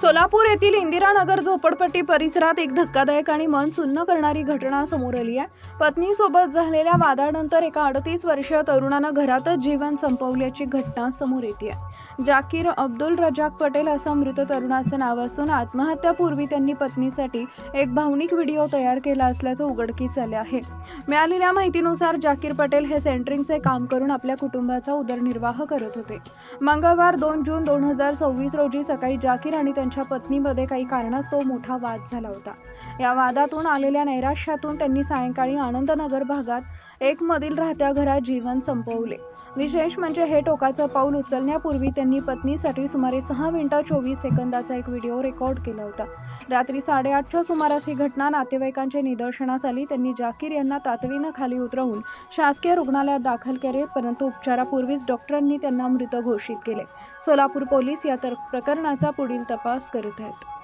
सोलापूर येथील इंदिरानगर झोपडपट्टी परिसरात एक धक्कादायक आणि मन सुन्न करणारी घटना समोर आली आहे। पत्नीसोबत झालेल्या वादानंतर एका 38 वर्षीय तरुणानं घरातच जीवन संपवल्याची घटना समोर येते आहे। जाकीर अब्दुल रजाक पटेल असं मृत तरुणाचं नाव असून आत्महत्यापूर्वी त्यांनी पत्नीसाठी एक भावनिक व्हिडिओ तयार केला असल्याचं उघडकीस आले आहे। मिळालेल्या माहितीनुसार जाकीर पटेल हे सेंटरिंगचे काम करून आपल्या कुटुंबाचा उदरनिर्वाह करत होते। मंगळवार 2 जून 2026 रोजी सकाळी जाकीर आणि त्यांच्या पत्नीमध्ये काही कारणास्तव मोठा वाद झाला होता। या वादातून आलेल्या नैराश्यातून त्यांनी सायंकाळी आनंदनगर भागात एक मधील राहत्या घरात जीवन संपवले। विशेष म्हणजे हे टोकाचं पाऊल उचलण्यापूर्वी त्यांनी पत्नीसाठी सुमारे 6 मिनिटं 24 सेकंदाचा एक व्हिडिओ रेकॉर्ड केला होता। रात्री 8:30च्या सुमारास ही घटना नातेवाईकांच्या निदर्शनास आली। त्यांनी जाकीर यांना तातडीनं खाली उतरवून शासकीय रुग्णालयात दाखल केले, परंतु उपचारापूर्वीच डॉक्टरांनी त्यांना मृत घोषित केले। सोलापूर पोलीस या प्रकरणाचा पुढील तपास करत आहेत।